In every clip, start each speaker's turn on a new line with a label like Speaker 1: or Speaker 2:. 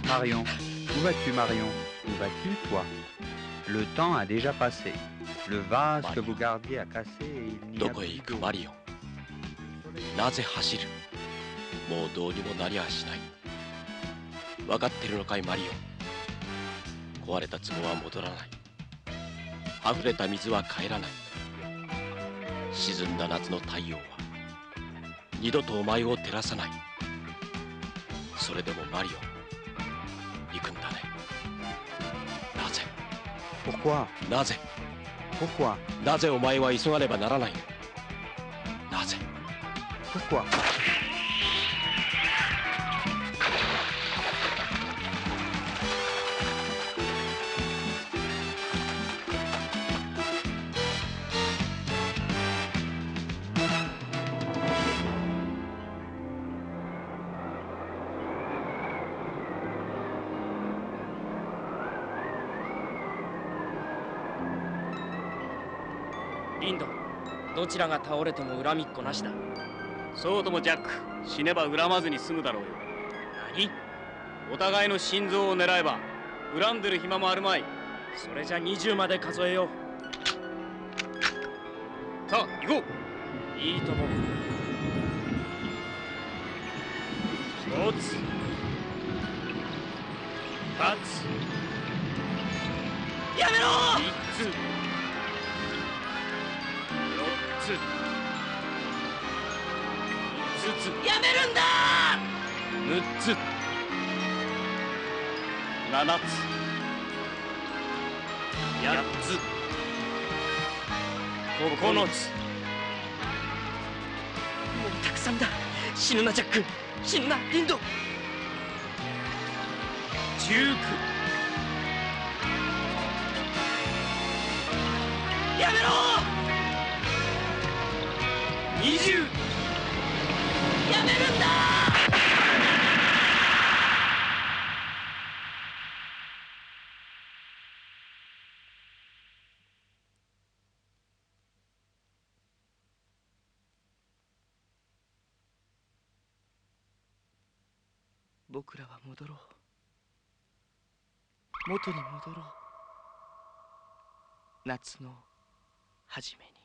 Speaker 1: Marion, où vas-tu, Marion? Où vas-tu, toi? Le temps a déjà passé. Le vase que vous gardiez a cassé et il n'y
Speaker 2: ど
Speaker 1: a
Speaker 2: こへ
Speaker 1: plus
Speaker 2: 行く
Speaker 1: d'eau.
Speaker 2: マリオン。なぜ走る。もうどうにもなりゃしない。分かってるのかいマリオン。壊れた壺は戻らない。溢れた水は帰らない。沈んだ夏の太陽は二度とお前を照らさない。それでもマリオン、行くんだね。なぜ
Speaker 1: Pourquoi?
Speaker 2: なぜ
Speaker 1: Pourquoi?
Speaker 2: なぜお前は急がねばならないの。なぜ
Speaker 1: Pourquoi?
Speaker 3: リンド、どちらが倒れても恨みっこなしだ。
Speaker 4: そうともジャック、死ねば恨まずに済むだろうよ。
Speaker 3: 何？
Speaker 4: お互いの心臓を狙えば恨んでる暇もあるまい。
Speaker 3: それじゃ20まで数えよう。
Speaker 4: さあ行こう。
Speaker 3: いいとも。一つ、二つ、やめろ！
Speaker 4: 三つ、四つ、五つ、
Speaker 3: やめるんだ！
Speaker 4: 六つ、七つ、八つ、九つ。
Speaker 3: もうたくさんだ。死ぬなジャック、死ぬなリンド。
Speaker 4: 19。
Speaker 3: やめろ
Speaker 4: 20。
Speaker 3: やめるんだ！僕らは戻ろう。元に戻ろう。夏の初めに。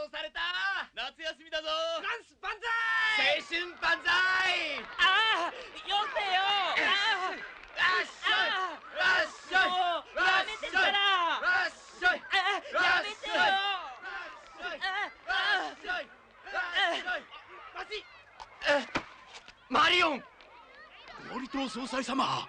Speaker 2: 送された。夏休みだぞ。
Speaker 3: フランス万歳。
Speaker 2: 青春万歳。
Speaker 3: ああ、よせよ。
Speaker 2: よっしゃい。よっしゃい。
Speaker 3: もうやめてったら。
Speaker 2: よっしゃい。
Speaker 3: やめてよ。
Speaker 2: マリオン。森藤総裁様。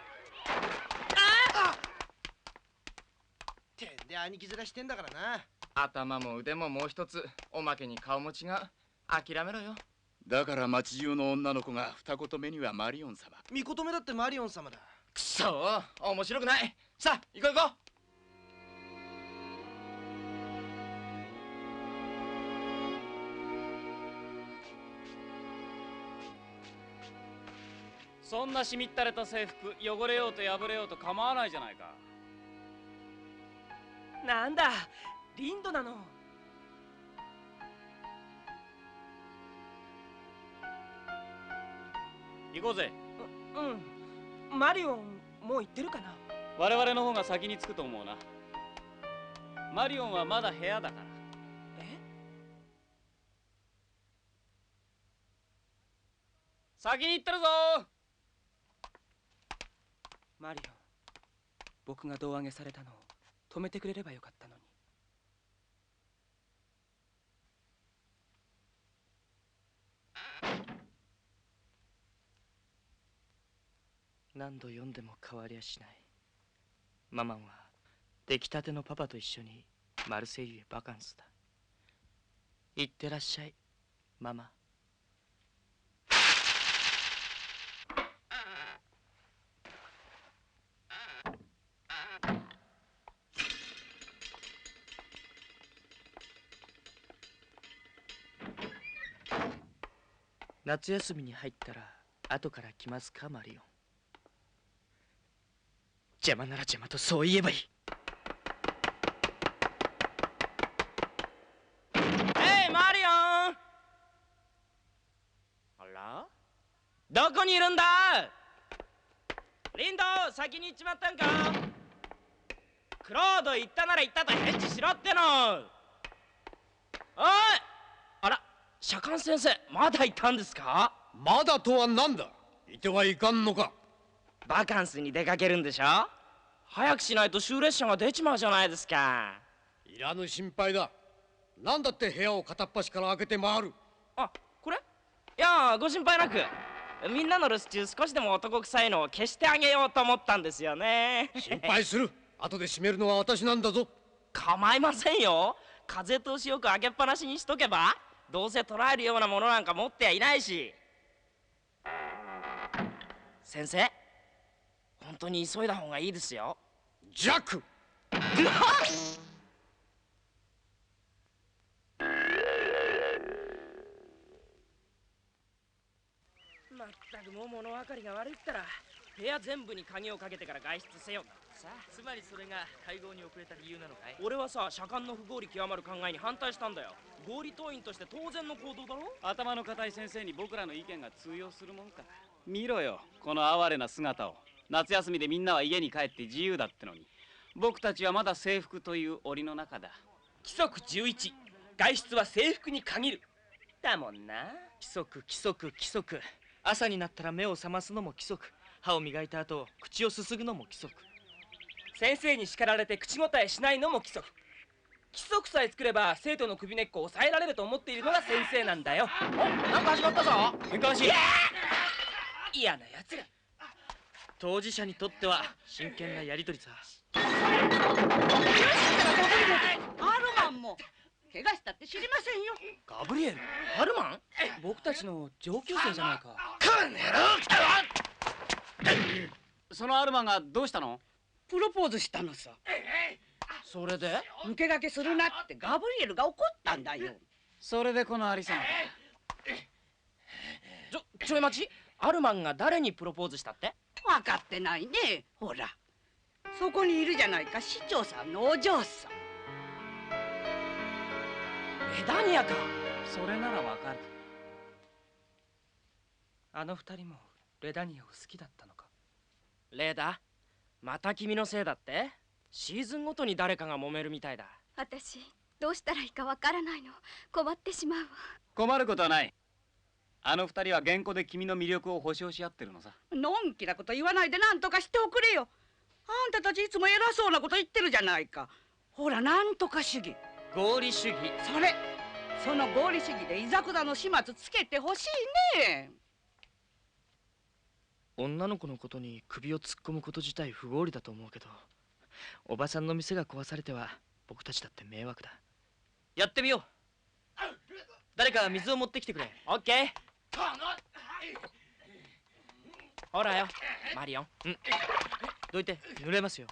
Speaker 5: てんで兄貴面してんだからな。
Speaker 6: 頭も腕ももう一つ、おまけに顔も違う。諦めろよ。
Speaker 7: だから町中の女の子が二言目にはマリオン様。
Speaker 5: 見言めだってマリオン様だ。
Speaker 6: くそ、面白くない。さあ行こう行こう。
Speaker 4: そんなしみったれた制服汚れようと破れようと構わないじゃないか。
Speaker 3: なんだ、リンドなの。
Speaker 4: 行こうぜ。
Speaker 3: うん、マリオンもう行ってるかな。
Speaker 4: 我々の方が先に着くと思うな。マリオンはまだ部屋だから。
Speaker 3: え？
Speaker 4: 先に行ってるぞ。
Speaker 3: マリオン、僕が胴上げされたのを止めてくれればよかったのに。何度読んでも変わりゃしない。ママンは出来たてのパパと一緒にマルセイユへバカンスだ。行ってらっしゃい、ママ。夏休みに入ったら後から来ますか、マリオン。邪魔なら邪魔とそう言えばいい。マリオン。あら、どこにいるんだ。リンド、先に行っちまったんか。クロード、行ったなら行ったと返事しろっての。おい、あら、シャカン先生、まだいたんですか。
Speaker 8: まだとはなんだ。いてはいかんのか。
Speaker 3: バカンスに出かけるんでしょ。早くしないと終列車が出ちまうじゃないですか。
Speaker 8: いらぬ心配だ。なんだって部屋を片っ端から開けて回る。
Speaker 3: あ、これ？いや、ご心配なく。みんなの留守中少しでも男臭いのを消してあげようと思ったんですよね。
Speaker 8: 心配する。後で閉めるのは私なんだぞ。
Speaker 3: 構いませんよ。風通しよく開けっぱなしにしとけば、どうせ捉えるようなものなんか持ってはいないし。先生、本当に急いだ方がいいですよ。
Speaker 8: ジャック。
Speaker 3: まったくもう物分かりが悪いったら、部屋全部に鍵をかけてから外出せよってさ。
Speaker 9: つまりそれが会合に遅れた理由なのかい？
Speaker 3: 俺はさ、社官の不合理極まる考えに反対したんだよ。合理党員として当然の行動だろ。
Speaker 4: 頭の固い先生に僕らの意見が通用するもんか。見ろよ、この哀れな姿を。夏休みでみんなは家に帰って自由だってのに、僕たちはまだ制服という檻の中だ。
Speaker 3: 規則11、外出は制服に限るだもんな。規則規則規則。朝になったら目を覚ますのも規則。歯を磨いた後口をすすぐのも規則。先生に叱られて口答えしないのも規則。規則さえ作れば生徒の首根っこを抑えられると思っているのが先生なんだよ。お、なんか始まったぞ。喧嘩らしい。嫌なやつら。当事者にとっては真剣なやり取りさ。
Speaker 10: アルマンも怪我したって知りませんよ。
Speaker 3: ガブリエル、アルマン？僕たちの上級生じゃないか。
Speaker 2: この野郎、来たわ。
Speaker 4: そのアルマンがどうしたの？
Speaker 10: プロポーズしたのさ。
Speaker 3: それで？
Speaker 10: 抜け駆けするなってガブリエルが怒ったんだよ。
Speaker 4: それでこのありさま。
Speaker 3: ちょい待ち。アルマンが誰にプロポーズしたって？
Speaker 10: 分かってないね。ほら、そこにいるじゃないか、市長さんのお嬢さん。
Speaker 3: レダニアか。
Speaker 4: それならわかる。
Speaker 3: あの二人もレダニアを好きだったのか。レダ、また君のせいだって？シーズンごとに誰かが揉めるみたいだ。
Speaker 11: 私どうしたらいいかわからないの。困ってしまうわ。
Speaker 4: 困ることはない。あの二人は原稿で君の魅力を保証し合ってるのさ。
Speaker 10: のんきなこと言わないで何とかしておくれよ。あんたたちいつも偉そうなこと言ってるじゃないか。ほら、なんとか主義。
Speaker 3: 合理主義。
Speaker 10: その合理主義でいざこざの始末つけてほしいね。
Speaker 3: 女の子のことに首を突っ込むこと自体不合理だと思うけど、おばさんの店が壊されては僕たちだって迷惑だ。やってみよう。誰か水を持ってきてくれ。
Speaker 9: オッケー。ほらよ、マリオン。
Speaker 3: どいて、濡れますよ。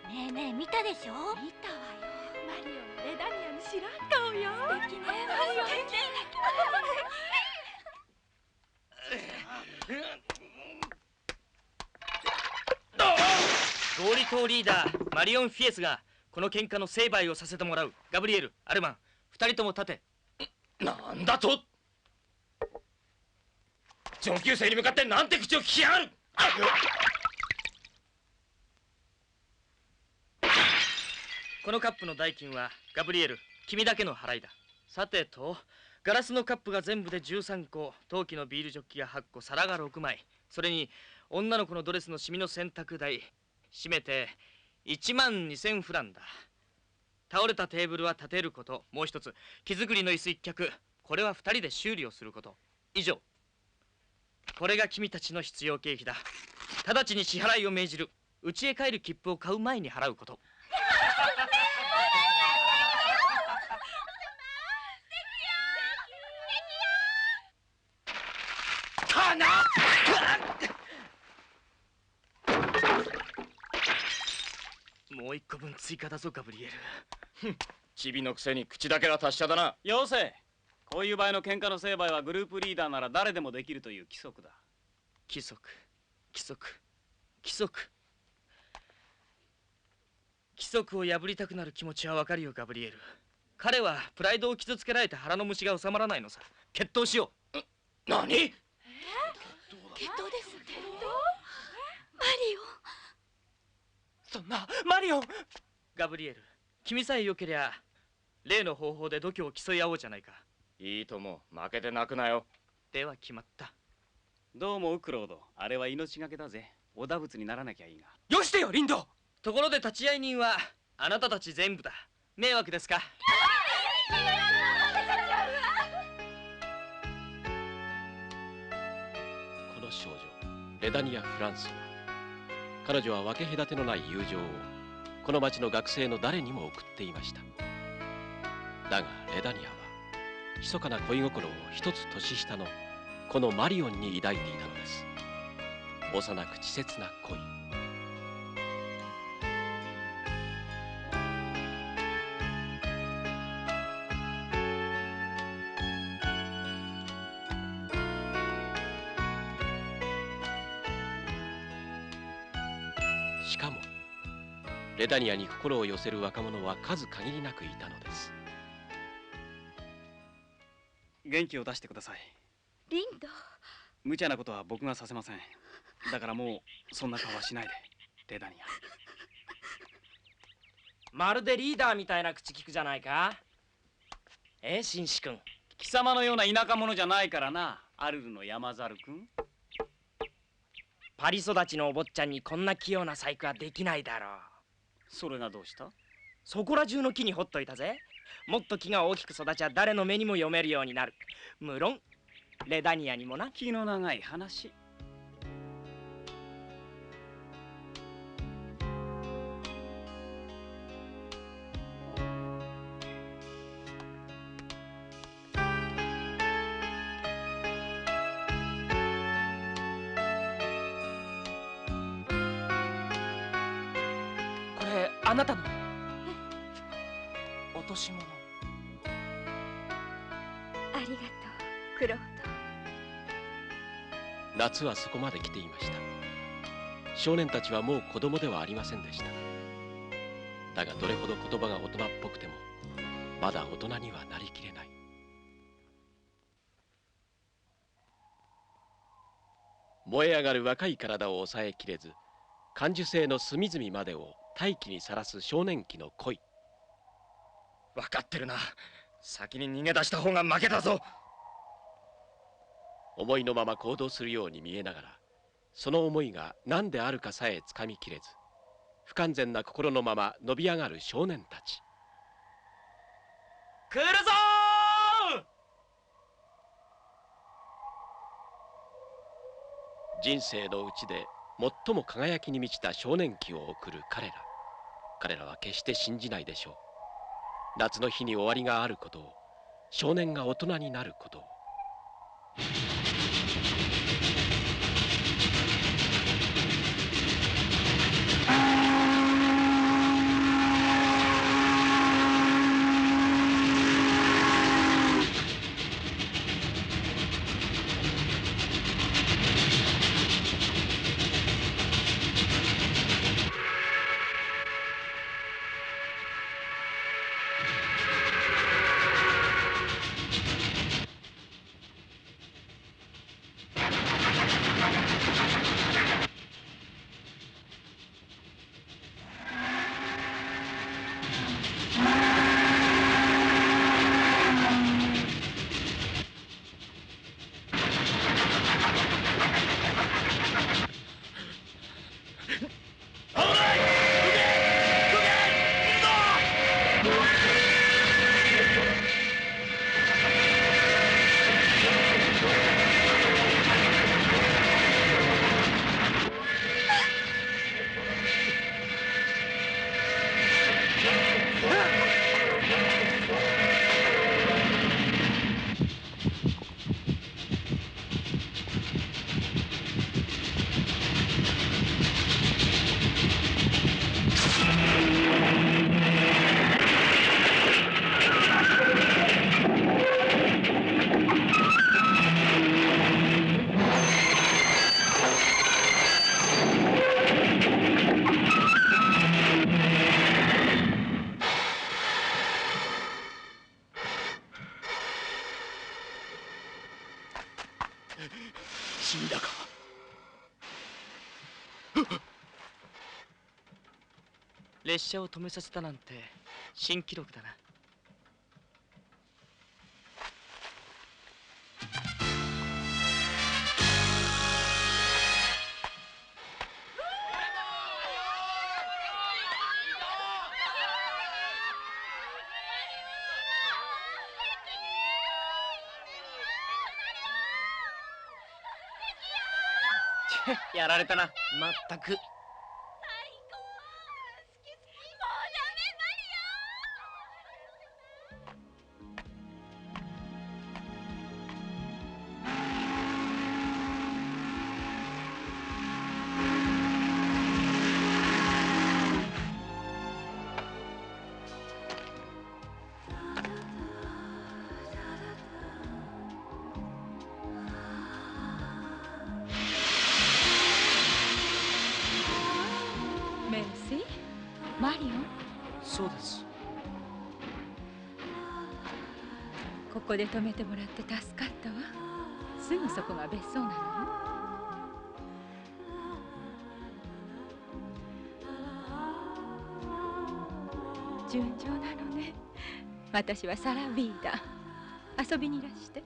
Speaker 11: ねえねえ、見たでしょ。見たわよ。マリオンのレダニアの白顔よ。素敵ね、マリオン。
Speaker 3: 合理党リーダーマリオン・フィエスがこの喧嘩の成敗をさせてもらう。ガブリエル、アルマン、二人とも立て。
Speaker 2: なんだと。上級生に向かってなんて口を聞きやがる。
Speaker 3: このカップの代金はガブリエル、君だけの払いだ。さてと、ガラスのカップが全部で13個、陶器のビールジョッキが8個、皿が6枚、それに女の子のドレスのシミの洗濯代、締めて12000フランだ。倒れたテーブルは立てること、もう一つ木造りの椅子1脚、これは2人で修理をすること。以上。これが君たちの必要経費だ。直ちに支払いを命じる。家へ帰る切符を買う前に払うこと。もう1個分追加だぞ、ガブリエル。
Speaker 2: チビのくせに口だけは達者だな。
Speaker 4: よせ。こういう場合の喧嘩の成敗はグループリーダーなら誰でもできるという規則だ。
Speaker 3: 規則、規則、規則。規則を破りたくなる気持ちはわかるよ、ガブリエル。彼はプライドを傷つけられて腹の虫が収まらないのさ。決闘しよう。
Speaker 2: 何？
Speaker 11: 決闘です。決闘？マリオン。
Speaker 3: そんな、マリオン。ガブリエル、君さえよけりゃ例の方法で度胸を競い合おうじゃないか。
Speaker 2: いいとも、負けて泣くなよ。
Speaker 3: では決まった。
Speaker 4: どうもクロード、あれは命がけだぜ。お打仏にならなきゃいいが。
Speaker 3: よしてよ、リンド。ところで立ち会い人はあなたたち全部だ。迷惑ですか？
Speaker 2: この少女レダニア・フランスは、彼女は分け隔てのない友情をこの町の学生の誰にも送っていました。だがレダニアは密かな恋心を一つ年下のこのマリオンに抱いていたのです。幼く稚拙な恋。しかもレダニアに心を寄せる若者は数限りなくいたのです。
Speaker 4: 元気を出してください。
Speaker 11: リンド。
Speaker 4: 無茶なことは僕がさせません。だからもうそんな顔はしないで、レダニア。
Speaker 9: まるでリーダーみたいな口利くじゃないか。紳士君。
Speaker 4: 貴様のような田舎者じゃないからな、アルルの山猿君。
Speaker 9: パリ育ちのお坊ちゃんにこんな器用な細工はできないだろう。
Speaker 4: それがどうした？
Speaker 9: そこら中の木にほっといたぜ。もっと木が大きく育ちゃ誰の目にも読めるようになる。無論レダニアにもな。
Speaker 4: 気の長い話。
Speaker 9: これあなたの落とし物。
Speaker 11: ありがとう、クロード。
Speaker 2: 夏はそこまで来ていました。少年たちはもう子供ではありませんでした。だがどれほど言葉が大人っぽくてもまだ大人にはなりきれない。燃え上がる若い体を抑えきれず、感受性の隅々までを大気にさらす少年期の恋。
Speaker 9: 分かってるな。先に逃げ出した方が負けだぞ。
Speaker 2: 思いのまま行動するように見えながら、その思いが何であるかさえつかみきれず、不完全な心のまま伸び上がる少年たち。
Speaker 9: 来るぞー！
Speaker 2: 人生のうちで最も輝きに満ちた少年期を送る彼ら。彼らは決して信じないでしょう。夏の日に終わりがあることを、少年が大人になることを。死んだか。
Speaker 3: 列車を止めさせたなんて新記録だな。
Speaker 9: やられたな。
Speaker 3: まったく。
Speaker 11: メルシー、マリオン。
Speaker 3: そうです。
Speaker 11: ここで止めてもらって助かったわ。すぐそこが別荘なのよ。順調なのね。私はサラ・ビーダ。遊びにいらして。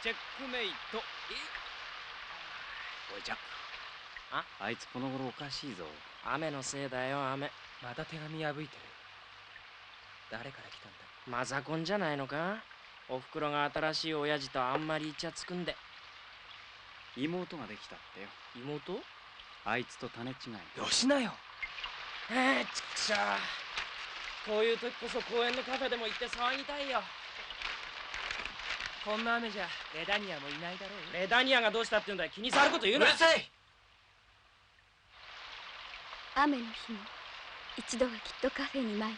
Speaker 4: チェックメイト。おいジャック、あいつこの頃おかしいぞ。
Speaker 3: 雨のせいだよ、雨。
Speaker 9: また手紙破いてる。誰から来たんだ。
Speaker 3: マザコンじゃないのか。おふくろが新しい親父とあんまりイチャつくんで。
Speaker 4: 妹ができたってよ。
Speaker 3: 妹？
Speaker 4: あいつと種違い。
Speaker 9: よしなよ。
Speaker 3: ちくしょう。こういう時こそ公園のカフェでも行って騒ぎたいよ。
Speaker 9: こんな雨じゃレダニアもいないだろう。
Speaker 3: レダニアがどうしたって言うんだよ。気に障ること言うな。
Speaker 9: うるさい。
Speaker 11: 雨の日も一度はきっとカフェに参ります。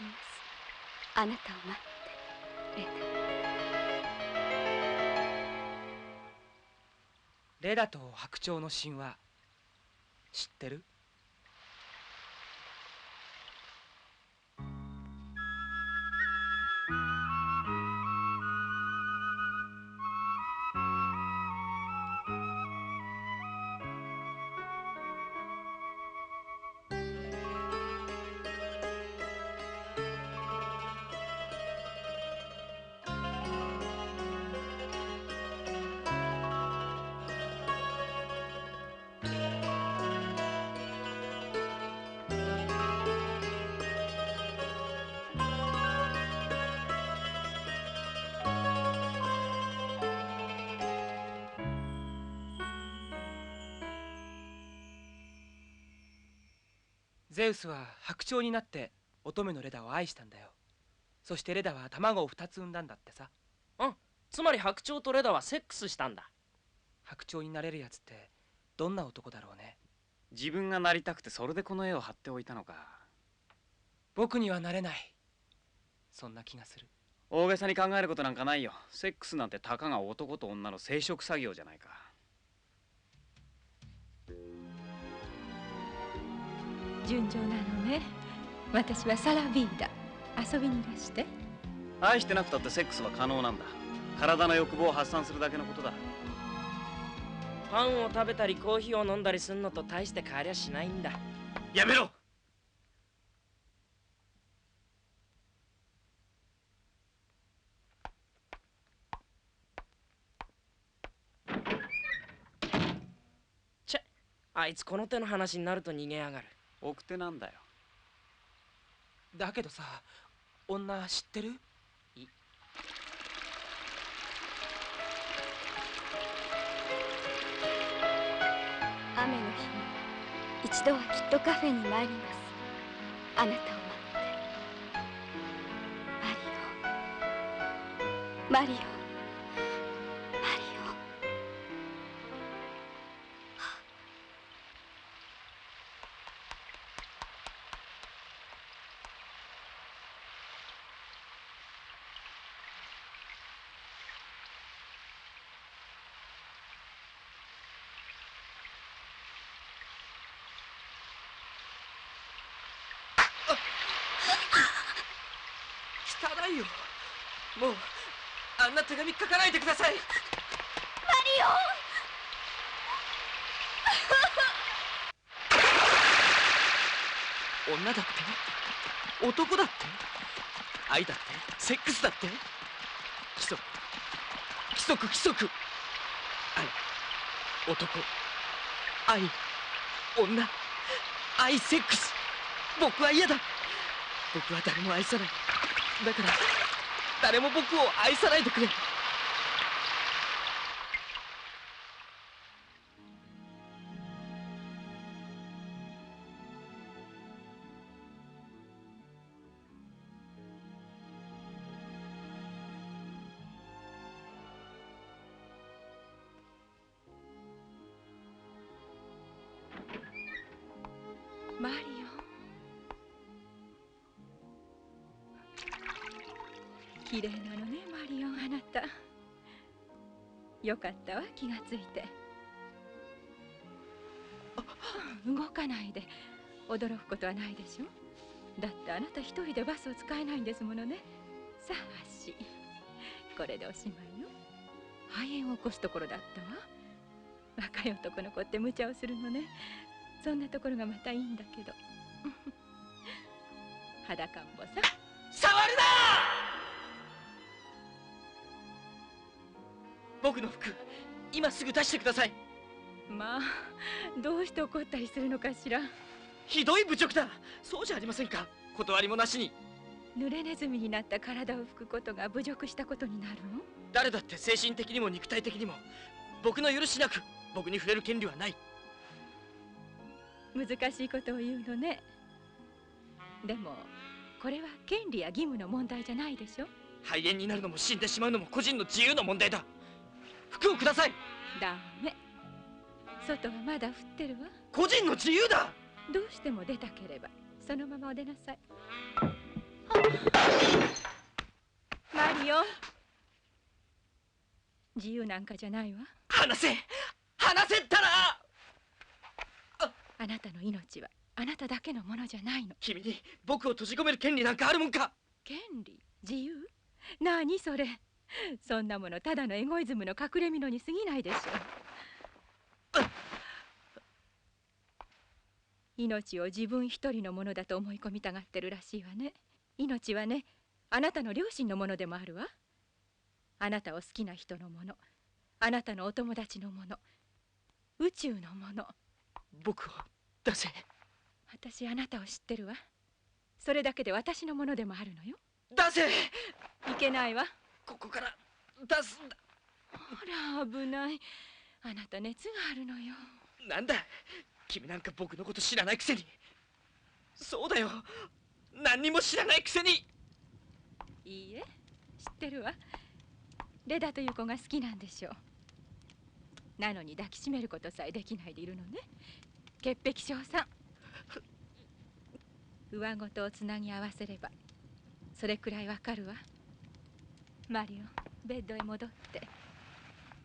Speaker 11: あなたを待って、
Speaker 3: レダと白鳥の神話知ってる？ゼウスは白鳥になって乙女のレダを愛したんだよ。そしてレダは卵を2つ産んだんだってさ。
Speaker 9: うん、つまり白鳥とレダはセックスしたんだ。
Speaker 3: 白鳥になれるやつってどんな男だろうね。
Speaker 4: 自分がなりたくてそれでこの絵を貼っておいたのか。
Speaker 3: 僕にはなれない。そんな気がする。
Speaker 4: 大げさに考えることなんかないよ。セックスなんてたかが男と女の生殖作業じゃないか。
Speaker 12: 純情なのね。私はサラビーダ。遊びにいらして。
Speaker 4: 愛してなくたってセックスは可能なんだ。体の欲望を発散するだけのことだ。
Speaker 9: パンを食べたりコーヒーを飲んだりすんのと大して変わりゃしないんだ。
Speaker 3: やめろ。
Speaker 9: チェ、あいつこの手の話になると逃げやがる。
Speaker 4: 奥手なんだよ。
Speaker 3: だけどさ、女知ってる？
Speaker 11: 雨の日も一度はきっとカフェに参ります。あなたを待って、マリオ、マリオ、マリオ。
Speaker 3: 汚いよ。もうあんな手紙書かないでください。マリオ女だって男だって愛だってセックスだって規則規則規則。愛、男、愛、女、愛、セックス。僕は嫌だ。僕は誰も愛さない。だから誰も僕を愛さないでくれ。
Speaker 12: マリオン、綺麗なのね、マリオン、あなた。よかったわ、気がついて。動かないで。驚くことはないでしょ。だってあなた一人でバスを使えないんですものね。さあ、足。これでおしまいよ。肺炎を起こすところだったわ。若い男の子って無茶をするのね。そんなところがまたいいんだけど。裸んぼさ。
Speaker 3: 触るな！僕の服、今すぐ出してください。
Speaker 12: まあ、どうして怒ったりするのかしら。
Speaker 3: ひどい侮辱だ。そうじゃありませんか。断りもなしに。
Speaker 12: 濡れネズミになった体を拭くことが侮辱したことになるの？
Speaker 3: 誰だって精神的にも肉体的にも僕の許しなく僕に触れる権利はない。
Speaker 12: 難しいことを言うのね。でもこれは権利や義務の問題じゃないでしょ。
Speaker 3: 肺炎になるのも死んでしまうのも個人の自由の問題だ。服をください。
Speaker 12: ダメ。外はまだ降ってるわ。
Speaker 3: 個人の自由だ。
Speaker 12: どうしても出たければそのままお出なさい。マリオ、自由なんかじゃないわ。
Speaker 3: 離せったら。
Speaker 12: あなたの命はあなただけのものじゃないの。
Speaker 3: 君に僕を閉じ込める権利なんかあるもんか。
Speaker 12: 権利、自由、何それ。そんなものただのエゴイズムの隠れ蓑に過ぎないでしょう。命を自分一人のものだと思い込みたがってるらしいわね。命はね、あなたの両親のものでもあるわ。あなたを好きな人のもの、あなたのお友達のもの、宇宙のもの。
Speaker 3: 僕を出せ。
Speaker 12: 私あなたを知ってるわ。それだけで私のものでもあるのよ。
Speaker 3: 出せ。
Speaker 12: いけないわ。
Speaker 3: ここから出すんだ。
Speaker 12: ほら危ない。あなた熱があるのよ。
Speaker 3: なんだ、君なんか僕のこと知らないくせに。そうだよ、何にも知らないくせに。
Speaker 12: いいえ、知ってるわ。レダという子が好きなんでしょう。なのに抱きしめることさえできないでいるのね。潔癖症さん。上ごとをつなぎ合わせればそれくらいわかるわ。マリオ、ベッドへ戻って。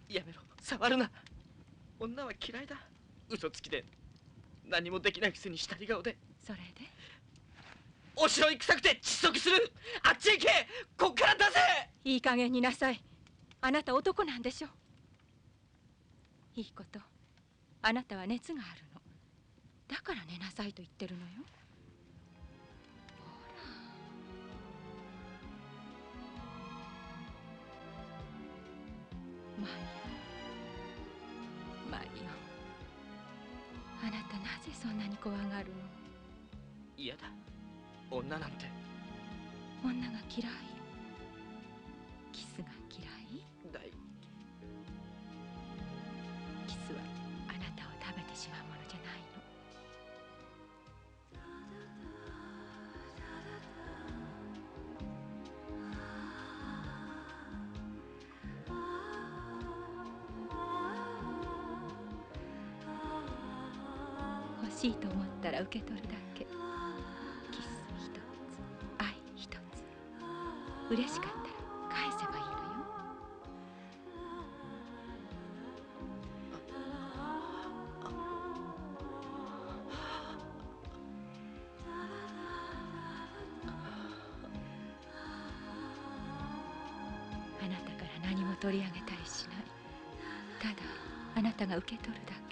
Speaker 3: やめろ、触るな。女は嫌いだ。嘘つきで何もできないくせに下り顔で。
Speaker 12: それで
Speaker 3: お城行くさくて窒息する。あっちへ行け。こっから出せ。
Speaker 12: いい加減になさい。あなた男なんでしょ。いいこと、あなたは熱があるの。だから寝なさいと言ってるのよ。マリオ、あなたなぜそんなに怖がるの？
Speaker 3: 嫌だ、女なんて。
Speaker 12: 女が嫌い？キスが嫌い？
Speaker 3: だい。
Speaker 12: キスはあなたを食べてしまうものじゃないの。欲しいと思ったら受け取るだけ。キス一つ、愛一つ。嬉しかったら返せばいいのよ。あなたから何も取り上げたりしない。ただあなたが受け取るだけ。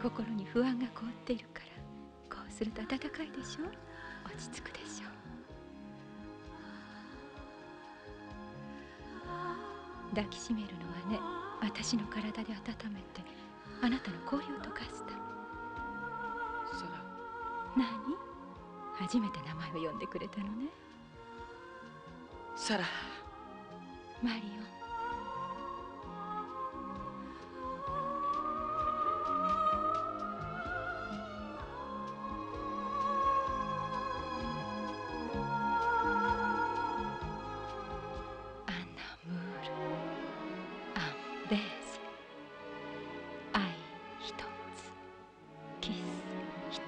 Speaker 12: 心に不安が凍っているから、こうすると暖かいでしょ。落ち着くでしょ。抱きしめるのはね、私の体で温めてあなたの氷を溶かすため。
Speaker 3: サラ。
Speaker 12: 何？初めて名前を呼んでくれたのね。
Speaker 3: サラ。
Speaker 12: マリオ。ベース、愛一つ、キス一つ。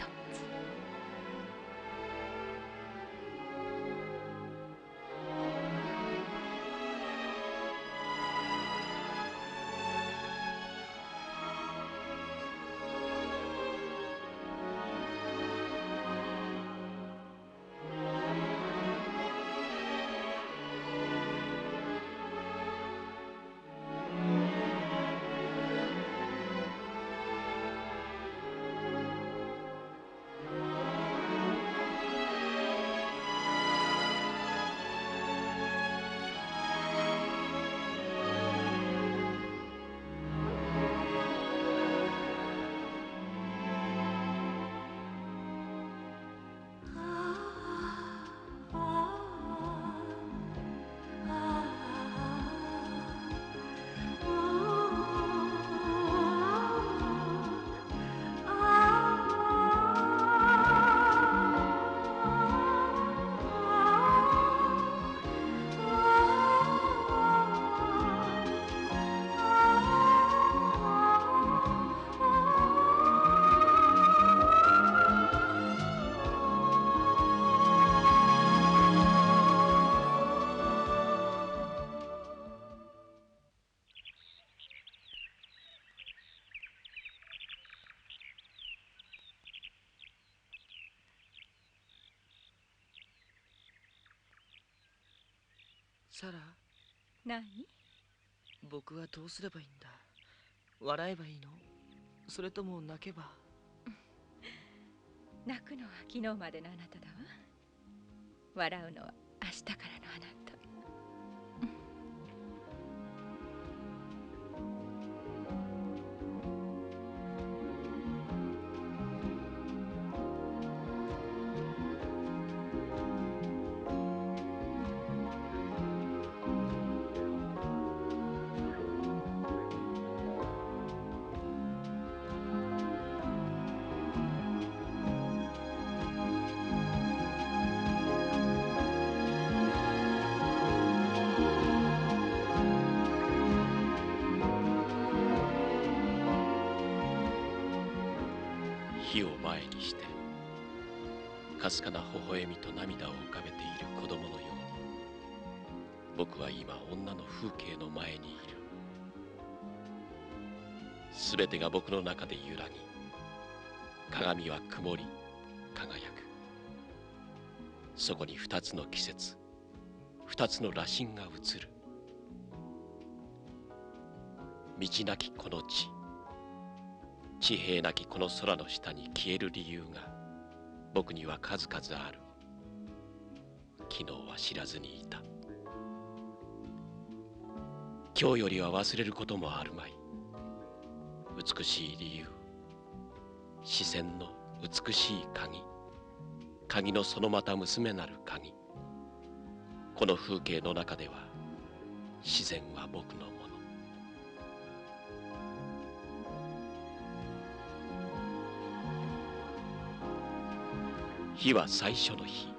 Speaker 3: サラ、
Speaker 12: 何？
Speaker 3: 僕はどうすればいいんだ？笑えばいいの？それとも泣けば？
Speaker 12: 泣くのは昨日までのあなただわ。笑うのは明日からのあなた。
Speaker 2: 火を前にしてかすかな微笑みと涙を浮かべている子供のように、僕は今女の風景の前にいる。すべてが僕の中で揺らぎ、鏡は曇り輝く。そこに二つの季節、二つの羅針が映る。道なきこの地、地平なきこの空の下に消える理由が僕には数々ある。昨日は知らずにいた。今日よりは忘れることもあるまい。美しい理由、視線の美しい鍵、鍵のそのまた娘なる鍵。この風景の中では自然は僕のもの。日は最初の日、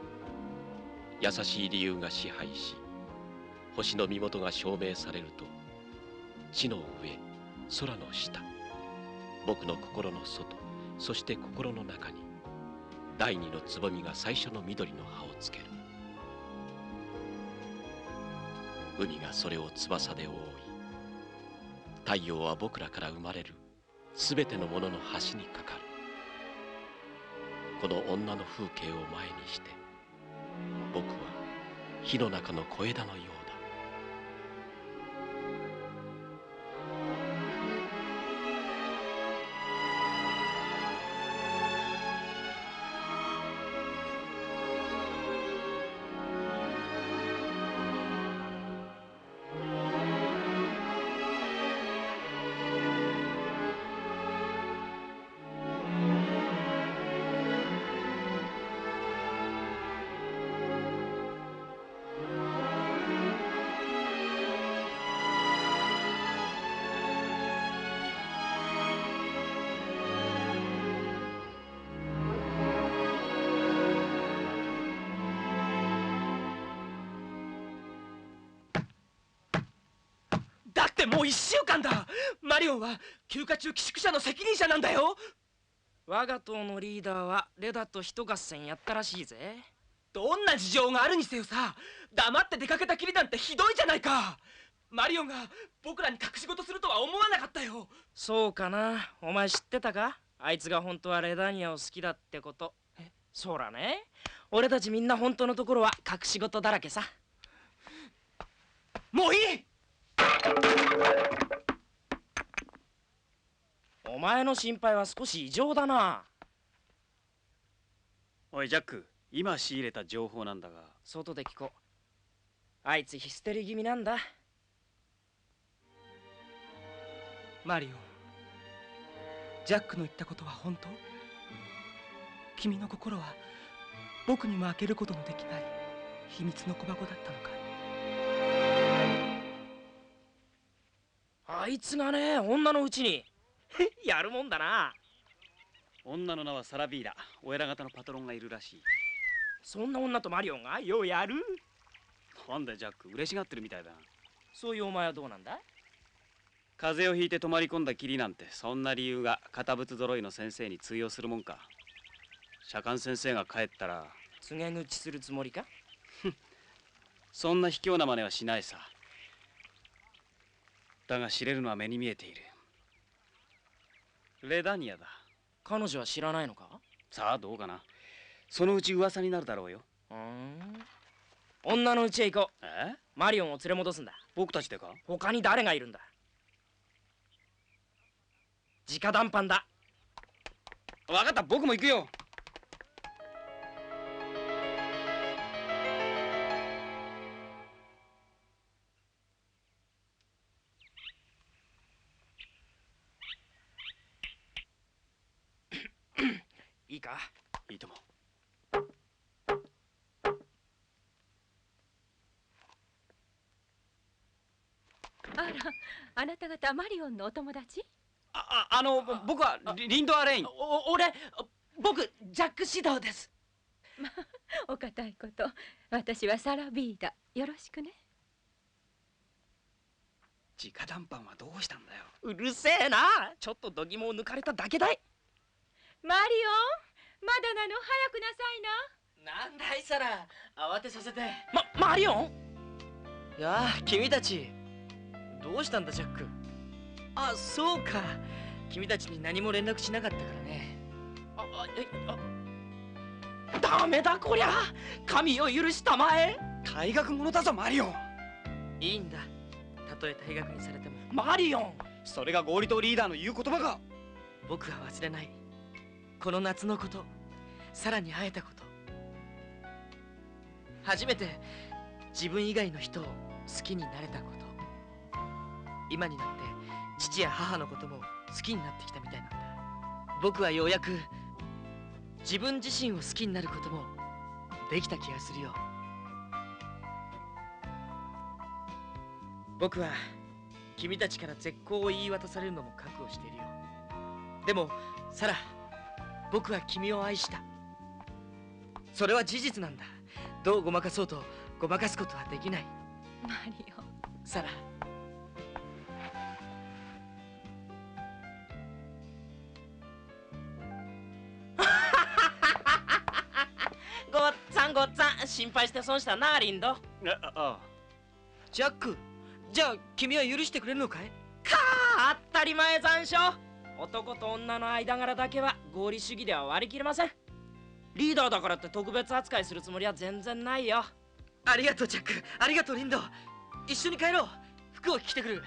Speaker 2: 優しい理由が支配し、星の身元が証明されると、地の上、空の下、僕の心の外、そして心の中に第二のつぼみが最初の緑の葉をつける。海がそれを翼で覆い、太陽は僕らから生まれるすべてのものの端にかかる。この女の風景を前にして、僕は火の中の小枝のようだ。
Speaker 3: だってもう1週間だ。マリオンは休暇中寄宿舎の責任者なんだよ。
Speaker 9: 我が党のリーダーはレダと人合戦やったらしいぜ。
Speaker 3: どんな事情があるにせよさ、黙って出かけたきりなんてひどいじゃないか。マリオンが僕らに隠し事するとは思わなかったよ。
Speaker 9: そうかな。お前知ってたか？あいつが本当はレダニアを好きだってこと。そらね、俺たちみんな本当のところは隠し事だらけさ。
Speaker 3: もういい。
Speaker 9: お前の心配は少し異常だな。
Speaker 4: おいジャック、今仕入れた情報なんだが。
Speaker 9: 外で聞こう。あいつヒステリー気味なんだ。
Speaker 3: マリオン、ジャックの言ったことは本当？君の心は僕にも開けることのできない秘密の小箱だったのかい？
Speaker 9: あいつがね、女のうちにやるもんだな。
Speaker 4: 女の名はサラビーラ。お偉方のパトロンがいるらしい。
Speaker 9: そんな女とマリオンがようやる？
Speaker 4: なんだジャック、嬉しがってるみたいだな。
Speaker 9: そういうお前はどうなんだ？
Speaker 4: 風邪をひいて泊まり込んだきりなんて、そんな理由が堅物揃いの先生に通用するもんか。社官先生が帰ったら
Speaker 9: 告げ口するつもりか？
Speaker 4: そんな卑怯な真似はしないさ。だが知れるのは目に見えている。レダニアだ。
Speaker 9: 彼女は知らないのか？
Speaker 4: さあどうかな。そのうち噂になるだろうよ。
Speaker 9: 女の家へ行こう。
Speaker 4: え？
Speaker 9: マリオンを連れ戻すんだ。
Speaker 4: 僕たちでか？
Speaker 9: 他に誰がいるんだ？直談判だ。
Speaker 4: 分かった、僕も行くよ。
Speaker 9: いいか？
Speaker 4: いいとも。
Speaker 12: あら、あなた方マリオンのお友達？
Speaker 4: 僕はリンドア・レイン。
Speaker 9: 僕ジャック・シドーです。
Speaker 12: まあ、お堅いこと。私はサラ・ビーダ。よろしくね。
Speaker 4: 直談判はどうしたんだよ。
Speaker 9: うるせえな。ちょっと度肝を抜かれただけだい。
Speaker 12: マリオン、まだなの？早くなさいな。
Speaker 3: なんだいサラ、慌てさせて。
Speaker 9: マリオン？
Speaker 3: いやあ、君たちどうしたんだジャック。あ、そうか、君たちに何も連絡しなかったからね。
Speaker 9: ダメだこりゃ。神を許したまえ。
Speaker 4: 退学者だぞマリオン。
Speaker 3: いいんだ、たとえ退学にされても。
Speaker 9: マリオン、
Speaker 4: それが合理党リーダーの言う言葉か。
Speaker 3: 僕は忘れない。この夏のこと、さらに会えたこと、初めて自分以外の人を好きになれたこと、今になって父や母のことも好きになってきたみたいなんだ。僕はようやく自分自身を好きになることもできた気がするよ。僕は君たちから絶交を言い渡されるのも覚悟しているよ。でもサラ、僕は君を愛した。それは事実なんだ。どうごまかそうとごまかすことはできない。
Speaker 12: マリオン、
Speaker 3: サラ。
Speaker 9: ごっつぁん、心配して損したな、リンド。
Speaker 3: ジャック、じゃあ君は許してくれるのかい？
Speaker 9: 当たり前残暑。男と女の間柄だけは合理主義では割り切れません。リーダーだからって特別扱いするつもりは全然ないよ。
Speaker 3: ありがとうジャック、ありがとうリンド。一緒に帰ろう。服を着てくる。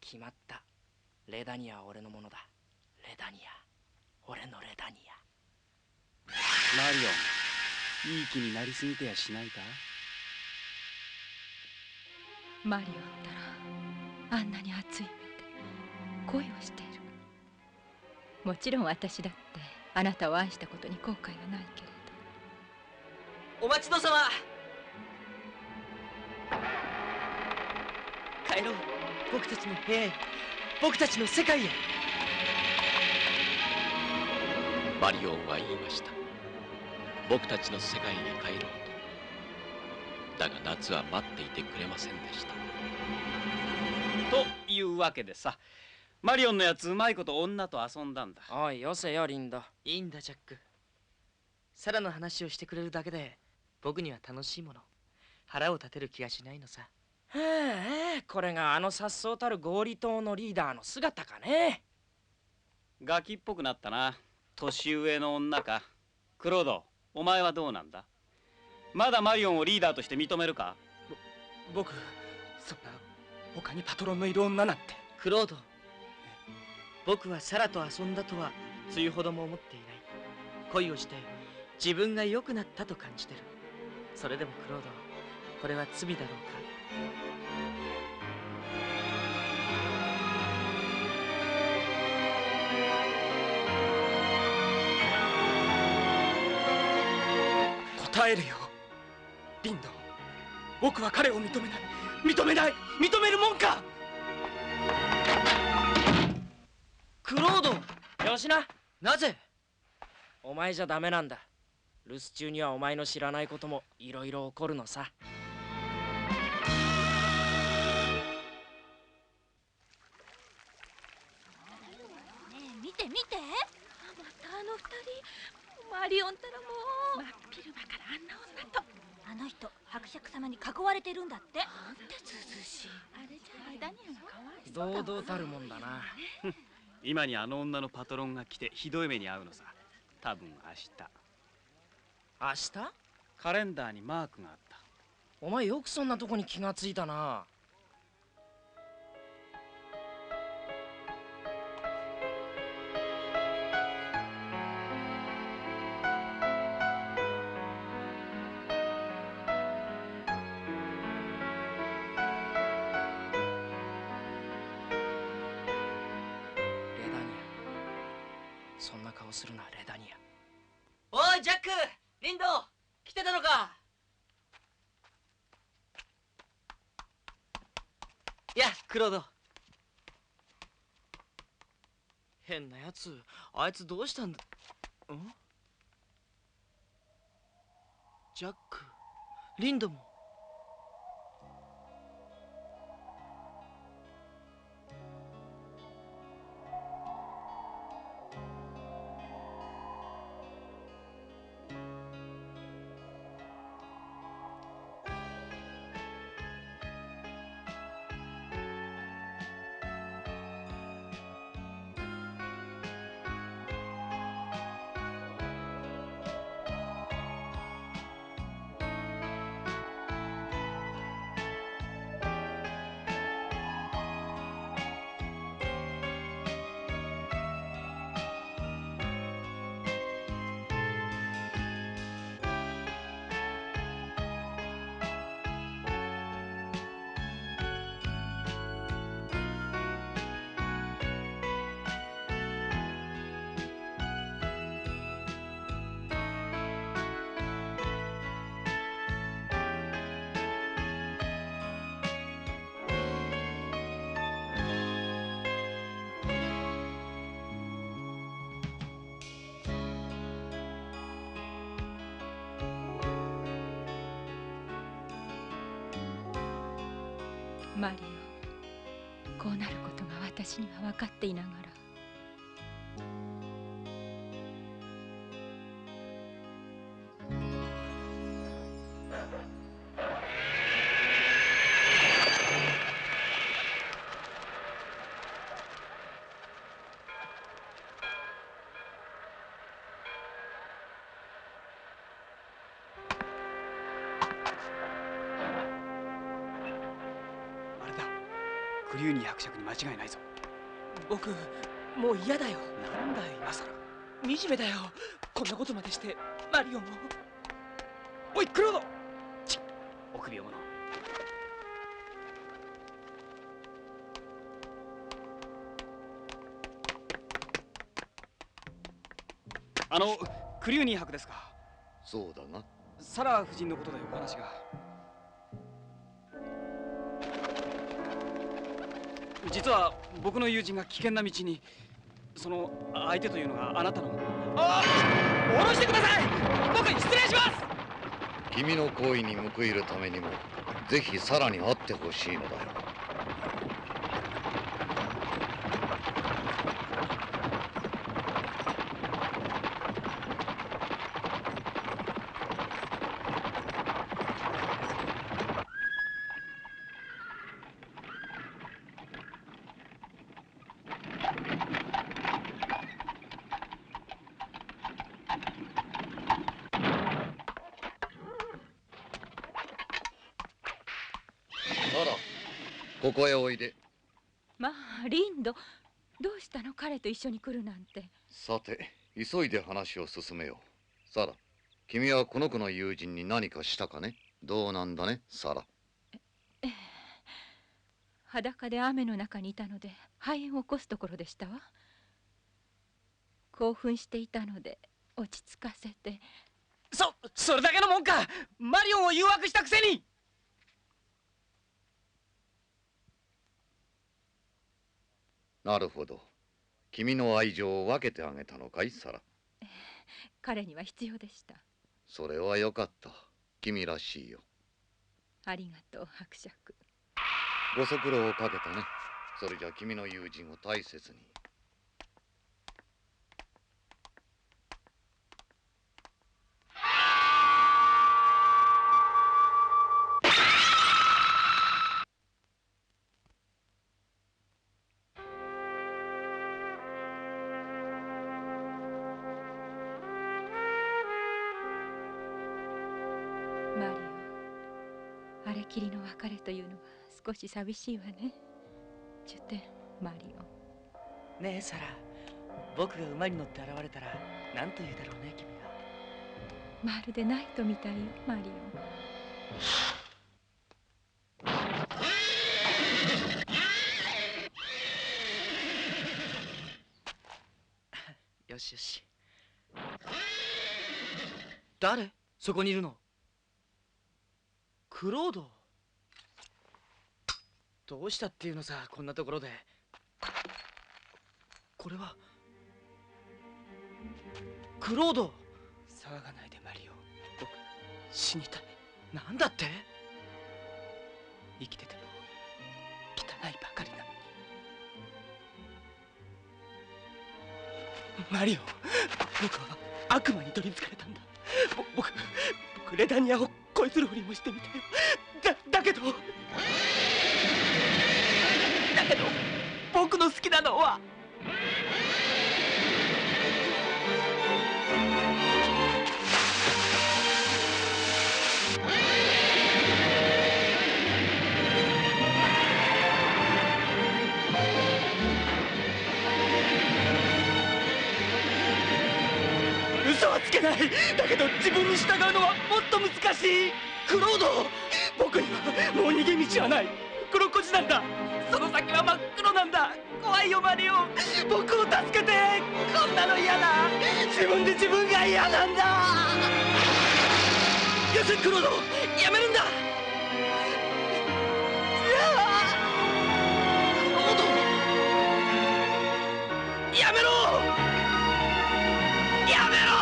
Speaker 9: 決まった。レダニアは俺のものだ。レダニア、俺のレダニア。
Speaker 4: マリオン、いい気になりすぎてやしないか？
Speaker 12: マリオンったらあんなに熱い目で恋をしている。もちろん私だってあなたを愛したことに後悔はないけれど。
Speaker 3: お待ちどさま。帰ろう、僕たちの部屋へ、僕たちの世界へ。
Speaker 2: マリオンは言いました。僕たちの世界へ帰ろうと。だが夏は待っていてくれませんでした。
Speaker 4: というわけでさ、マリオンのやつうまいこと女と遊んだんだ。
Speaker 9: おいよせよリンド。
Speaker 3: いいんだジャック。サラの話をしてくれるだけで僕には楽しいもの。腹を立てる気がしないのさ。
Speaker 9: へえ、これがあの颯爽たる合理党のリーダーの姿かね。
Speaker 4: ガキっぽくなったな。年上の女か。クロード、お前はどうなんだ？まだマリオンをリーダーとして認めるか？
Speaker 9: 僕、そんな他にパトロンのいる女なんて。
Speaker 3: クロード、僕はサラと遊んだとはつゆほども思っていない。恋をして自分が良くなったと感じてる。それでもクロード、これは罪だろうか？
Speaker 9: 答えるよリンド。僕は彼を認めない。認めない。認めるもんか。
Speaker 3: クロード。
Speaker 9: よしな。
Speaker 3: なぜ？
Speaker 9: お前じゃダメなんだ。留守中にはお前の知らないこともいろいろ起こるのさ。
Speaker 11: 見て見て、またあの二人。マリオンったらもう真っ昼間からあんな女と。あの人伯爵様に囲われてるんだって。なんてずうずうしい。あれじゃレダニアがかわいそうだ。
Speaker 9: 堂々たるもんだな。
Speaker 4: 今にあの女のパトロンが来てひどい目に遭うのさ。多分明日。
Speaker 9: 明日？
Speaker 4: カレンダーにマークがあった。
Speaker 9: お前よくそんなとこに気がついたな。そんな顔するな、レダニア。
Speaker 3: おいジャック、リンド来てたのか。いやクロード。
Speaker 9: 変なやつ、あいつどうしたんだ。ジャック、リンドも。
Speaker 12: マリオ、こうなることが私には分かっていながら。
Speaker 4: クリューニー伯爵に間違いないぞ。
Speaker 3: 僕もう嫌だよ。
Speaker 4: なんだよ今さら。
Speaker 3: 惨めだよ、こんなことまでしてマリオも。おいクロード、
Speaker 4: ちっ、臆病者。クリューニー伯ですか。
Speaker 13: そうだが、
Speaker 4: サラ夫人のことでお話が。実は僕の友人が危険な道に。その相手というのがあなたの。
Speaker 3: ああ、下ろしてください。僕失礼します。
Speaker 13: 君の行為に報いるためにもぜひさらに会ってほしいのだよ。ここへおいで。
Speaker 12: まあリンド、どうしたの、彼と一緒に来るなんて。
Speaker 13: さて急いで話を進めよう。サラ、君はこの子の友人に何かしたかね。どうなんだねサラ。
Speaker 12: 裸で雨の中にいたので肺炎を起こすところでしたわ。興奮していたので落ち着かせて。
Speaker 4: それだけのもんか。マリオンを誘惑したくせに。
Speaker 13: なるほど、君の愛情を分けてあげたのかいサラ。
Speaker 12: 彼には必要でした。
Speaker 13: それはよかった、君らしいよ。
Speaker 12: ありがとう伯爵。
Speaker 13: ご足労をかけたね。それじゃ君の友人を大切に。
Speaker 12: きりの別れというのは少し寂しいわね。ジュテマリオ。
Speaker 3: ねえサラ、僕が馬に乗って現れたら何と言うだろうね、君は。
Speaker 12: まるでナイトみたいよ、マリ
Speaker 3: オ。よしよし。誰？そこにいるの。クロード。どうしたっていうのさ、こんなところで。これはクロード。騒がないでマリオ、僕死にたい。なんだって？生きてても汚いばかりな。マリオ、僕は悪魔に取りつかれたんだ。僕レダニアを恋するふりもしてみたよ。だけど僕の好きなのは嘘はつけない。だけど自分に従うのはもっと難しい。クロード、僕にはもう逃げ道はない。黒子字なんだ。その先は真っ黒なんだ。怖いよマリオ、僕を助けて。こんなの嫌だ。自分で自分が嫌なんだ。よせクロード、やめるんだ。クロード、やめろ。やめろ。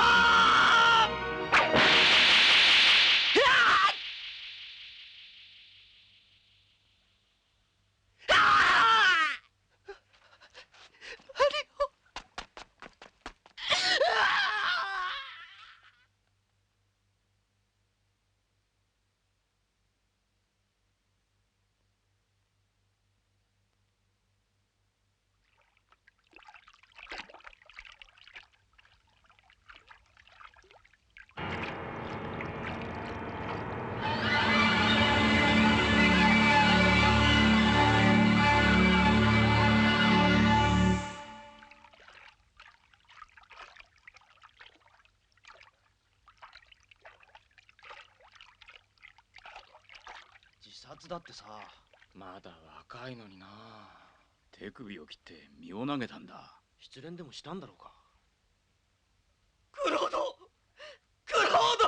Speaker 7: 自殺だってさ。
Speaker 6: まだ若いのにな。
Speaker 7: 手首を切って身を投げたんだ。
Speaker 3: 失恋でもしたんだろうか。クロード、クロード、クロー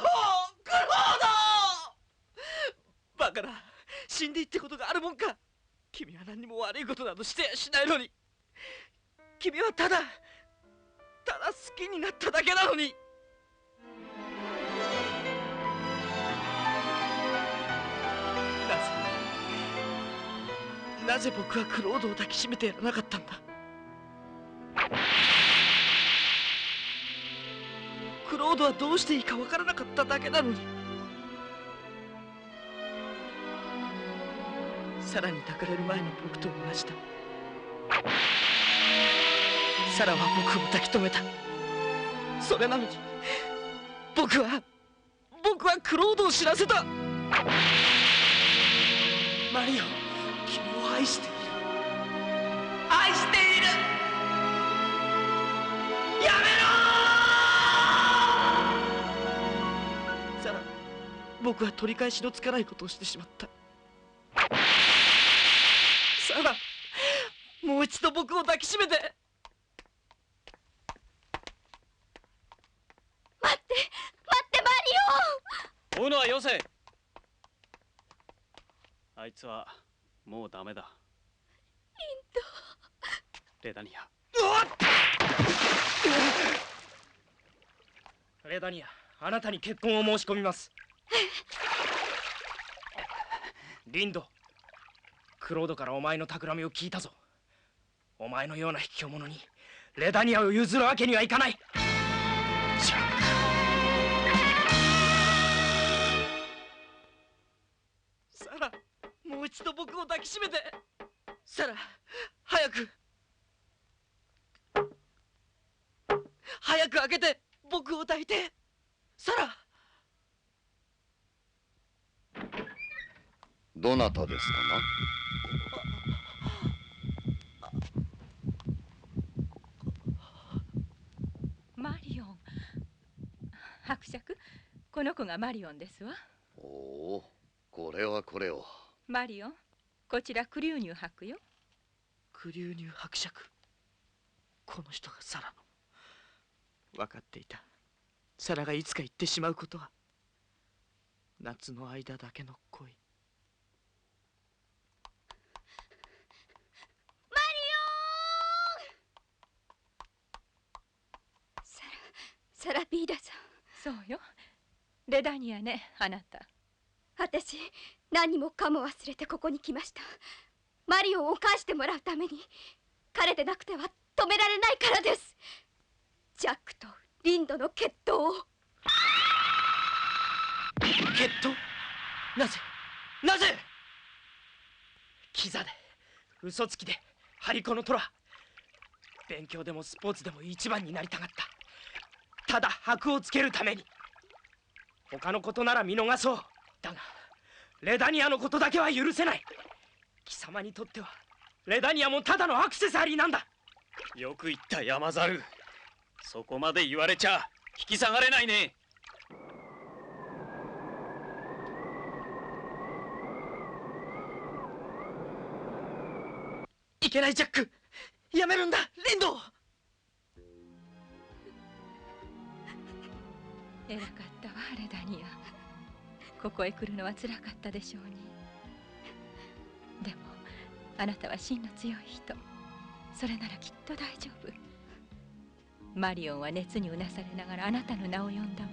Speaker 3: ド。バカな、死んでいってことがあるもんか。君は何にも悪いことなどしてやしないのに。君はただ好きになっただけなのに。なぜ僕はクロードを抱きしめてやらなかったんだ。クロードはどうしていいかわからなかっただけなのに。サラに抱かれる前の僕と同じだ。サラは僕を抱き留めた。それなのに僕はクロードを知らせた。マリオ、君を愛している。愛している。やめろ。サラ、僕は取り返しのつかないことをしてしまった。サラ、もう一度僕を抱きしめて。
Speaker 11: 待ってマリ
Speaker 4: オ。追うのはよせ。あいつはもうダメだ。レダニア。
Speaker 9: レダニア、あなたに結婚を申し込みます。リンド、クロードからお前の企みを聞いたぞ。お前のような卑怯者にレダニアを譲るわけにはいかない。
Speaker 3: サラ、もう一度僕を抱きしめて。サラ、早く開けて僕を抱いて。サラ。
Speaker 13: どなたですか
Speaker 12: な。マリオン。伯爵、この子がマリオンですわ。
Speaker 13: おお、これはこれは。
Speaker 12: マリオン、こちらクリューニュ伯よ。
Speaker 3: クリューニュ伯爵。この人がサラの。分かっていた。サラがいつか言ってしまうことは夏の間だけの恋。
Speaker 11: マリオン。サラピーダさ
Speaker 12: ん。そうよ。レダニアね、あなた。
Speaker 11: 私、何もかも忘れてここに来ました。マリオンを返してもらうために。彼でなくては止められないからです。ジャックとリンドの決闘を。
Speaker 3: 決闘？なぜ？キザで嘘つきで張り子の虎。勉強でもスポーツでも一番になりたがった。ただ箔をつけるために。他のことなら見逃そう。だがレダニアのことだけは許せない。貴様にとってはレダニアもただのアクセサリーなんだ。
Speaker 4: よく言った山猿。そこまで言われちゃ引き下がれないね。
Speaker 3: いけないジャック、やめるんだリンド。
Speaker 12: 偉かったわレダニア。ここへ来るのはつらかったでしょうに。でもあなたは芯の強い人。それならきっと大丈夫。マリオンは熱にうなされながらあなたの名を呼んだわ。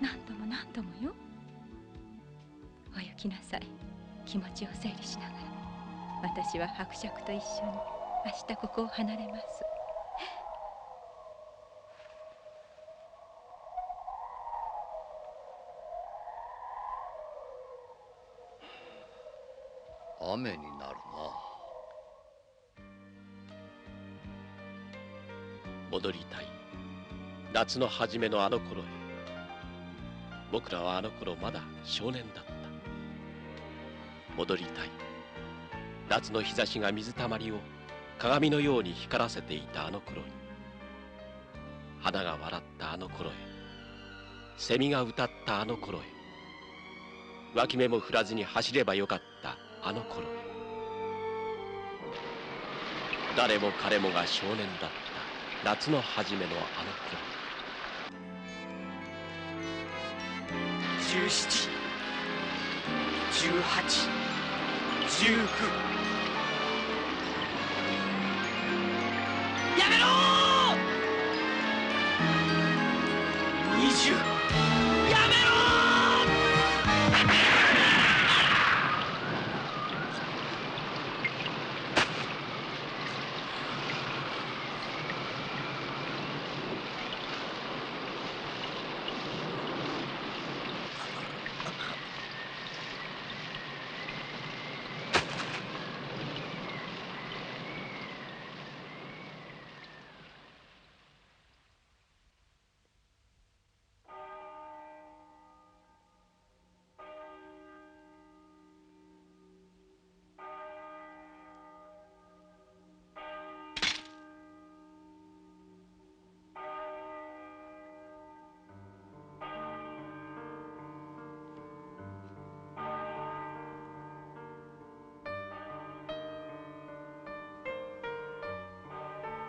Speaker 12: 何度も何度もよ。お行きなさい。気持ちを整理しながら。私は伯爵と一緒に明日ここを離れます。
Speaker 13: 雨になるな。
Speaker 2: 戻りたい。夏の初めのあの頃へ。僕らはあの頃まだ少年だった。戻りたい。夏の日差しが水たまりを鏡のように光らせていたあの頃に。花が笑ったあの頃へ。セミが歌ったあの頃へ。脇目も振らずに走ればよかったあの頃へ。誰も彼もが少年だった夏の初めのあの頃。
Speaker 3: 17、18、19。やめろー！20。やめろ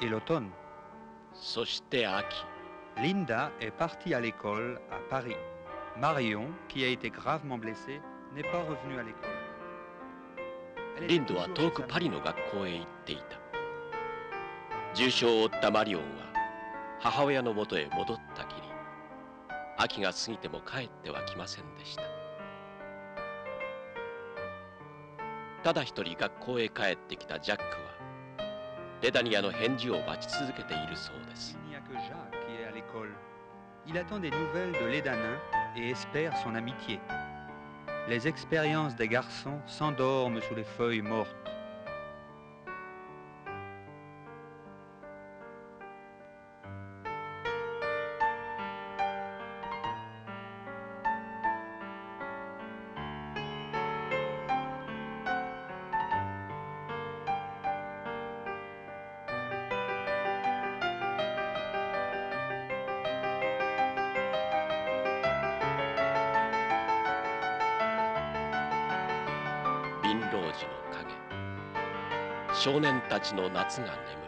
Speaker 1: Et l'automne.
Speaker 2: そして秋。
Speaker 1: Linda est partie à l'école à Paris. Marion, qui a été gravement blessée, n'est pas revenue à l'école.
Speaker 2: リンドは遠くパリの学校へ行っていた。重傷を負ったマリオンは母親のもとへ戻ったきり、秋が過ぎても帰ってはきませんでした。ただ一人学校へ帰ってきたジャックはレダニアの返事を待ち続けているそうです。
Speaker 1: Il n'y a que Jacques qui est à l'école. Il attend des nouvelles de Lédanin et espère son amitié. Les expériences des garçons s'endorment sous les feuilles mortes.
Speaker 2: 少年たちの夏が眠